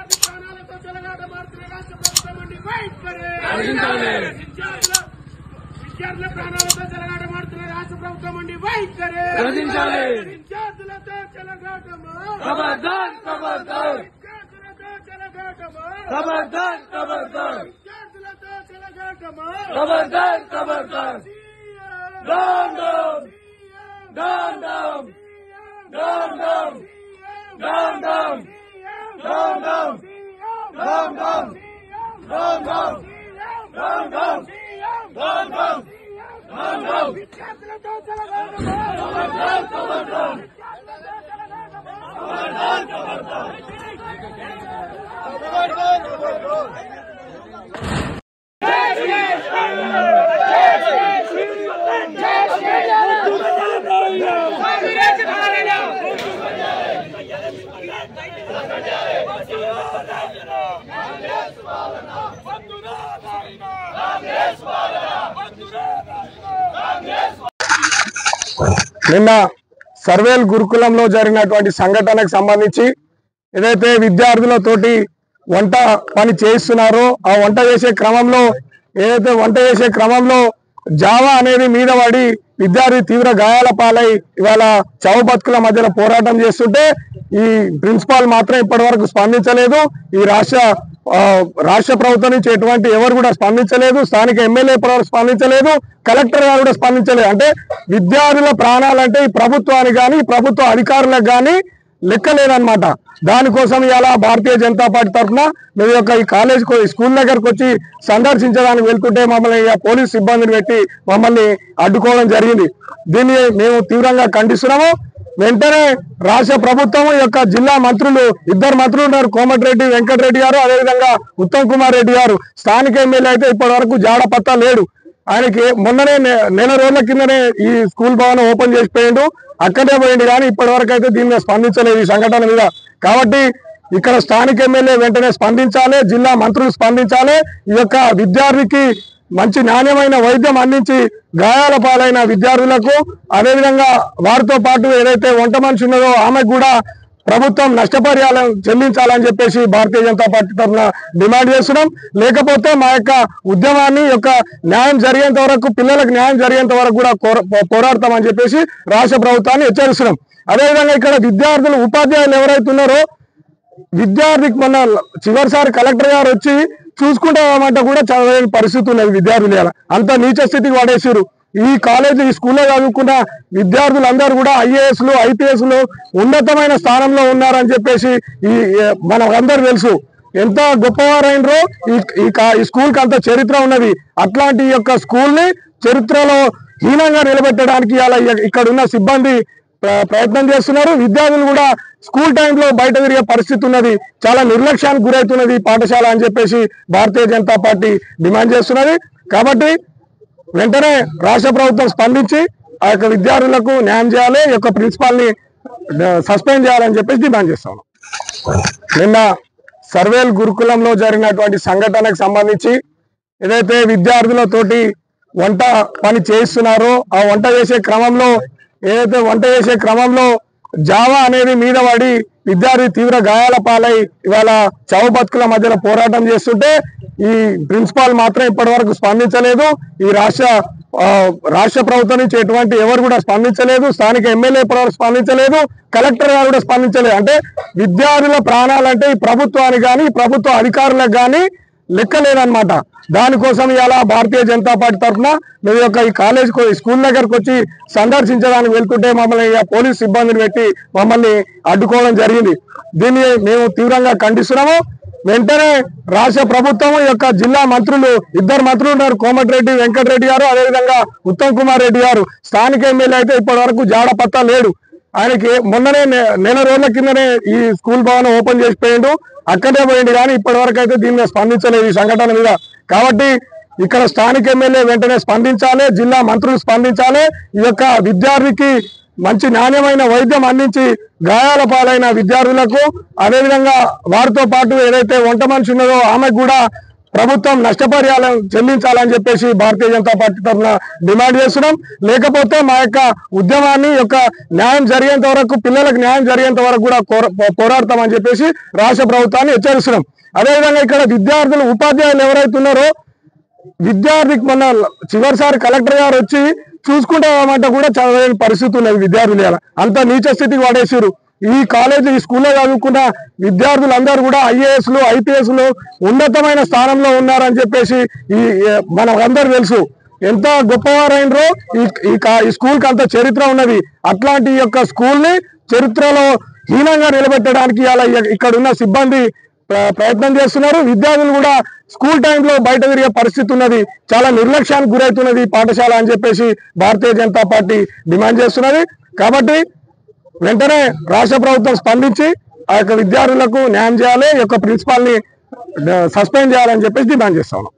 విద్యార్థుల ప్రాణాలతో చెలగాటమాడుతున్న రాష్ట్ర ప్రభుత్వం అండి వైఖరి విద్యార్థులతో చెలగాటమా విద్యార్థులతో చెలగాటమా విద్యార్థులతో చెలగాటమా నిన్న సర్వేల్ గురుకులంలో జరిగినటువంటి సంఘటనకు సంబంధించి ఏదైతే విద్యార్థులతోటి వంట పని చేస్తున్నారో ఆ వంట చేసే క్రమంలో జావా అనేది మీద పడి విద్యార్థి తీవ్ర గాయాల పాలై ఇవాళ చావు బతుకుల మధ్యలో పోరాటం చేస్తుంటే ఈ ప్రిన్సిపాల్ మాత్రం ఇప్పటి వరకు స్పందించలేదు. ఈ రాష్ట్ర ప్రభుత్వం నుంచి ఎటువంటి ఎవరు కూడా స్పందించలేదు. స్థానిక ఎమ్మెల్యే ఇప్పటివరకు స్పందించలేదు. కలెక్టర్ గారు కూడా స్పందించలేదు. అంటే విద్యార్థుల ప్రాణాలంటే ఈ ప్రభుత్వానికి కానీ ప్రభుత్వ అధికారులకు కానీ లెక్కలేదన్నమాట. దానికోసం ఇలా భారతీయ జనతా పార్టీ తరఫున మేము ఈ కాలేజ్ స్కూల్ దగ్గరకు వచ్చి సందర్శించడానికి వెళ్తుంటే మమ్మల్ని పోలీసు సిబ్బందిని పెట్టి మమ్మల్ని అడ్డుకోవడం జరిగింది. దీన్ని మేము తీవ్రంగా ఖండిస్తున్నాము. వెంటనే రాష్ట్ర ప్రభుత్వం జిల్లా మంత్రులు ఇద్దరు మంత్రులు ఉన్నారు, కోమటిరెడ్డి వెంకటరెడ్డి గారు, అదేవిధంగా ఉత్తమ్ కుమార్ రెడ్డి గారు. స్థానిక ఎమ్మెల్యే అయితే ఇప్పటి వరకు జాడపత్తా లేడు. ఆయనకి మొన్ననే నెల రోజుల కిందనే ఈ స్కూల్ భవనం ఓపెన్ చేసిపోయిండు, అక్కడే పోయిండు. కానీ ఇప్పటి వరకు అయితే దీని మీద స్పందించలేదు ఈ సంఘటన మీద. కాబట్టి ఇక్కడ స్థానిక ఎమ్మెల్యే వెంటనే స్పందించాలి, జిల్లా మంత్రులు స్పందించాలి. ఈ విద్యార్థికి మంచి నాణ్యమైన వైద్యం అందించి గాయాల పాలైన విద్యార్థులకు అదేవిధంగా వారితో పాటు ఏదైతే వంట మనిషి ఉన్నదో ఆమెకు కూడా ప్రభుత్వం నష్టపరిహారం చెల్లించాలని చెప్పేసి భారతీయ జనతా పార్టీ తరఫున డిమాండ్ చేస్తున్నాం. లేకపోతే మా ఉద్యమాన్ని న్యాయం జరిగేంత వరకు, పిల్లలకు న్యాయం జరిగేంత వరకు కూడా పోరాడతామని చెప్పేసి రాష్ట్ర ప్రభుత్వాన్ని హెచ్చరిస్తున్నాం. అదేవిధంగా ఇక్కడ విద్యార్థులు ఉపాధ్యాయులు ఎవరైతే ఉన్నారో విద్యార్థికి మొన్న చివరిసారి కలెక్టర్ గారు వచ్చి చూసుకుంటామంటే కూడా చదవలేని పరిస్థితి ఉన్నది. విద్యార్థులు అంత నీచ స్థితికి పడేసారు. ఈ కాలేజీ ఈ స్కూల్లో చదువుకున్న విద్యార్థులందరూ కూడా ఐఏఎస్లు ఐపీఎస్లు ఉన్నతమైన స్థానంలో ఉన్నారని చెప్పేసి మనకందరూ తెలుసు. ఎంత గొప్పవారైనరో ఈ స్కూల్కి అంత చరిత్ర ఉన్నది. అట్లాంటి స్కూల్ ని చరిత్రలో హీనంగా నిలబెట్టడానికి ఇక్కడ ఉన్న సిబ్బంది ప్రయత్నం చేస్తున్నారు. విద్యార్థులు కూడా స్కూల్ టైంలో బయట తిరిగే పరిస్థితి ఉన్నది. చాలా నిర్లక్ష్యానికి గురవుతున్నది పాఠశాల అని చెప్పేసి భారతీయ జనతా పార్టీ డిమాండ్ చేస్తున్నది. కాబట్టి వెంటనే రాష్ట్ర ప్రభుత్వం స్పందించి ఆ విద్యార్థులకు న్యాయం చేయాలి, ప్రిన్సిపాల్ ని సస్పెండ్ చేయాలని చెప్పేసి డిమాండ్ చేస్తాను. నిన్న సర్వేల్ గురుకులంలో జరిగినటువంటి సంఘటనకు సంబంధించి ఏదైతే విద్యార్థులతోటి వంట పని చేస్తున్నారో ఆ వంట చేసే క్రమంలో జావా అనేది మీద పడి విద్యార్థి తీవ్ర గాయాల పాలై ఇవాళ చావు బతుకుల మధ్యలో పోరాటం చేస్తుంటే ఈ ప్రిన్సిపాల్ మాత్రం ఇప్పటి వరకు స్పందించలేదు. ఈ రాష్ట్ర ప్రభుత్వం నుంచి ఎటువంటి ఎవరు కూడా స్పందించలేదు. స్థానిక ఎమ్మెల్యే ఇప్పటివరకు స్పందించలేదు. కలెక్టర్ గారు కూడా స్పందించలేదు. అంటే విద్యార్థుల ప్రాణాలంటే ఈ ప్రభుత్వానికి కానీ ప్రభుత్వ అధికారులకు కానీ లెక్కలేదన్నమాట. దానికోసం ఇలా భారతీయ జనతా పార్టీ తరఫున మేము ఈ కాలేజ్ స్కూల్ దగ్గరకు వచ్చి సందర్శించడానికి వెళ్తుంటే మమ్మల్ని పోలీసు సిబ్బందిని పెట్టి మమ్మల్ని అడ్డుకోవడం జరిగింది. దీన్ని మేము తీవ్రంగా ఖండిస్తున్నాము. వెంటనే రాష్ట్ర ప్రభుత్వం జిల్లా మంత్రులు ఇద్దరు మంత్రులు ఉన్నారు, కోమటిరెడ్డి వెంకటరెడ్డి గారు, అదేవిధంగా ఉత్తమ్ కుమార్ రెడ్డి గారు. స్థానిక ఎమ్మెల్యే అయితే ఇప్పటి వరకు జాడపత్తా లేడు. ఆయనకి మొన్ననే నెల రోజుల కిందనే ఈ స్కూల్ భవనం ఓపెన్ చేసిపోయిండు, అక్కడే పోయిండు. కానీ ఇప్పటి వరకు అయితే దీని మీద స్పందించలేదు ఈ సంఘటన మీద. కాబట్టి ఇక్కడ స్థానిక ఎమ్మెల్యే వెంటనే స్పందించాలి, జిల్లా మంత్రులు స్పందించాలి. ఈ విద్యార్థికి మంచి నాణ్యమైన వైద్యం అందించి గాయాల పాలైన విద్యార్థులకు అదేవిధంగా వారితో పాటు ఏదైతే వంట మనిషి ఉన్నదో ఆమెకు కూడా ప్రభుత్వం నష్టపరిహారం చెల్లించాలని చెప్పేసి భారతీయ జనతా పార్టీ తరఫున డిమాండ్ చేస్తున్నాం. లేకపోతే మా యొక్క ఉద్యమాన్ని న్యాయం జరిగేంత వరకు, పిల్లలకు న్యాయం జరిగేంత వరకు కూడా పోరాడతామని చెప్పేసి రాష్ట్ర ప్రభుత్వాన్ని హెచ్చరిస్తున్నాం. అదేవిధంగా ఇక్కడ విద్యార్థులు, ఉపాధ్యాయులు ఎవరైతే ఉన్నారో, విద్యార్థికి మొన్న చివరిసారి కలెక్టర్ గారు వచ్చి చూసుకుంటామంటే కూడా చదవలేని పరిస్థితి ఉన్నది. విద్యార్థులు అంత నీచ స్థితికి పడేసారు. ఈ కాలేజీ, ఈ స్కూల్లో చదువుకున్న విద్యార్థులందరూ కూడా IASలు, IPSలు ఉన్నతమైన స్థానంలో ఉన్నారని చెప్పేసి మనకందరూ తెలుసు. ఎంత గొప్పవారైనరో ఈ స్కూల్కి అంత చరిత్ర ఉన్నది. అట్లాంటి యొక్క స్కూల్ ని చరిత్రలో హీనంగా నిలబెట్టడానికి ఇక్కడ ఉన్న సిబ్బంది ప్రయత్నం చేస్తున్నారు. విద్యార్థులు కూడా స్కూల్ టైంలో బయట తిరిగే పరిస్థితి ఉన్నది. చాలా నిర్లక్ష్యానికి గురవుతున్నది పాఠశాల అని చెప్పేసి భారతీయ జనతా పార్టీ డిమాండ్ చేస్తున్నది. కాబట్టి వెంటనే రాష్ట్ర ప్రభుత్వం స్పందించి ఆ యొక్క విద్యార్థులకు న్యాయం చేయాలి, ఈ యొక్క ప్రిన్సిపాల్ ని సస్పెండ్ చేయాలని చెప్పేసి డిమాండ్ చేస్తా ఉన్నాం.